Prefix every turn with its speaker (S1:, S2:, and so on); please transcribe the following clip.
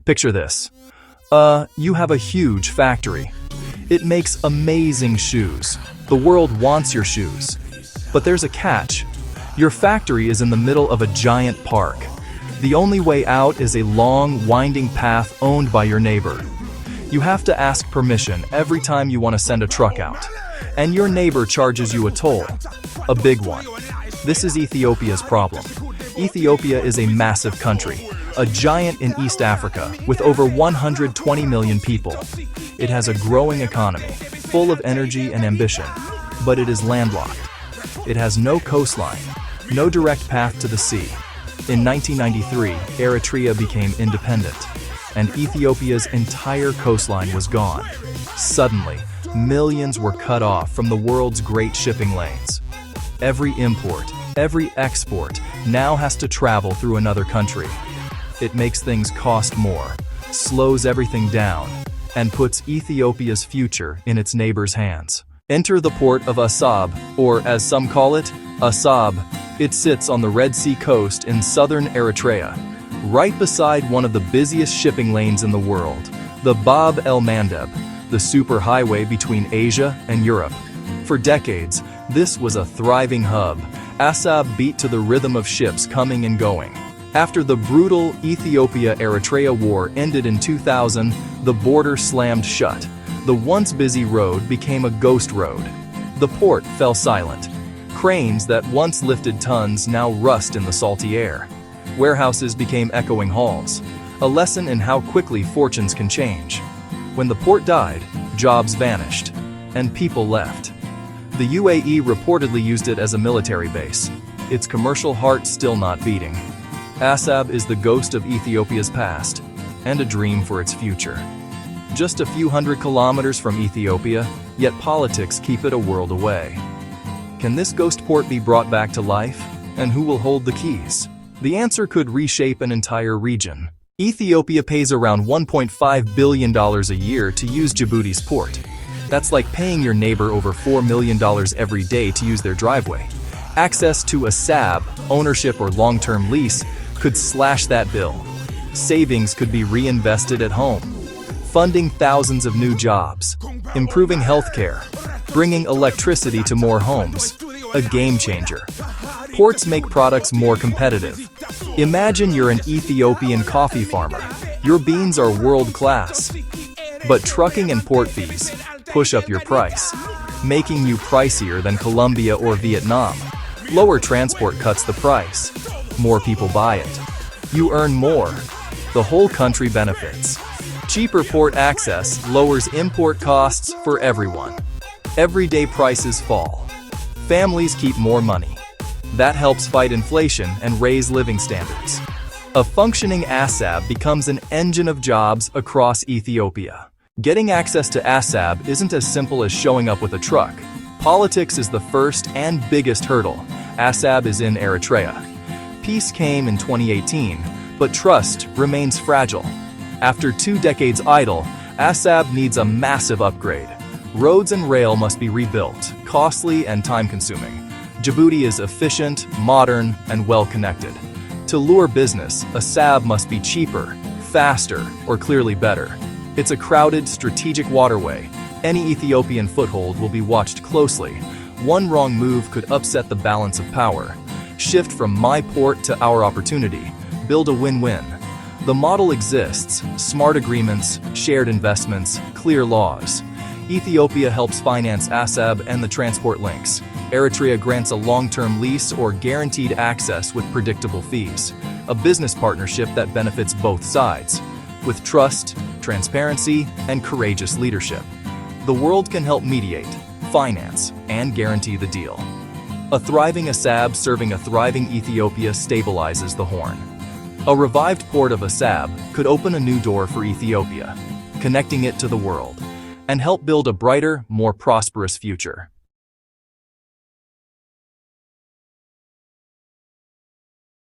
S1: Picture this. You have a huge factory. It makes amazing shoes. The world wants your shoes. But there's a catch. Your factory is in the middle of a giant park. The only way out is a long, winding path owned by your neighbor. You have to ask permission every time you want to send a truck out. And your neighbor charges you a toll. A big one. This is Ethiopia's problem. Ethiopia is a massive country, a giant in East Africa with over 120 million people. It has a growing economy, full of energy and ambition, but it is landlocked. It has no coastline, no direct path to the sea. In 1993, Eritrea became independent, and Ethiopia's entire coastline was gone. Suddenly, millions were cut off from the world's great shipping lanes. Every import, every export now has to travel through another country. It makes things cost more, slows everything down, and puts Ethiopia's future in its neighbors' hands. Enter the port of Assab, or as some call it, Assab. It sits on the Red Sea coast in southern Eritrea, right beside one of the busiest shipping lanes in the world, the Bab el-Mandeb, the superhighway between Asia and Europe. For decades, this was a thriving hub. Assab beat to the rhythm of ships coming and going. After the brutal Ethiopia-Eritrea War ended in 2000, the border slammed shut. The once busy road became a ghost road. The port fell silent. Cranes that once lifted tons now rust in the salty air. Warehouses became echoing halls, a lesson in how quickly fortunes can change. When the port died, jobs vanished, and people left. The UAE reportedly used it as a military base, its commercial heart still not beating. Assab is the ghost of Ethiopia's past, and a dream for its future. Just a few hundred kilometers from Ethiopia, yet politics keep it a world away. Can this ghost port be brought back to life? And who will hold the keys? The answer could reshape an entire region. Ethiopia pays around $1.5 billion a year to use Djibouti's port. That's like paying your neighbor over $4 million every day to use their driveway. Access to Assab, ownership or long-term lease, could slash that bill. Savings could be reinvested at home, funding thousands of new jobs, improving healthcare, bringing electricity to more homes. A game changer. Ports make products more competitive. Imagine you're an Ethiopian coffee farmer. Your beans are world-class. But trucking and port fees push up your price, making you pricier than Colombia or Vietnam. Lower transport cuts the price. More people buy it. You earn more. The whole country benefits. Cheaper port access lowers import costs for everyone. Everyday prices fall. Families keep more money. That helps fight inflation and raise living standards. A functioning Assab becomes an engine of jobs across Ethiopia. Getting access to Assab isn't as simple as showing up with a truck. Politics is the first and biggest hurdle. Assab is in Eritrea. Peace came in 2018, but trust remains fragile. After 2 decades idle, Assab needs a massive upgrade. Roads and rail must be rebuilt, costly and time-consuming. Djibouti is efficient, modern, and well-connected. To lure business, Assab must be cheaper, faster, or clearly better. It's a crowded, strategic waterway. Any Ethiopian foothold will be watched closely. One wrong move could upset the balance of power. Shift from my port to our opportunity. Build a win-win. The model exists: smart agreements, shared investments, clear laws. Ethiopia helps finance Assab and the transport links. Eritrea grants a long-term lease or guaranteed access with predictable fees. A business partnership that benefits both sides, with trust, transparency, and courageous leadership. The world can help mediate, finance, and guarantee the deal. A thriving Assab serving a thriving Ethiopia stabilizes the Horn. A revived port of Assab could open a new door for Ethiopia, connecting it to the world, and help build a brighter, more prosperous future.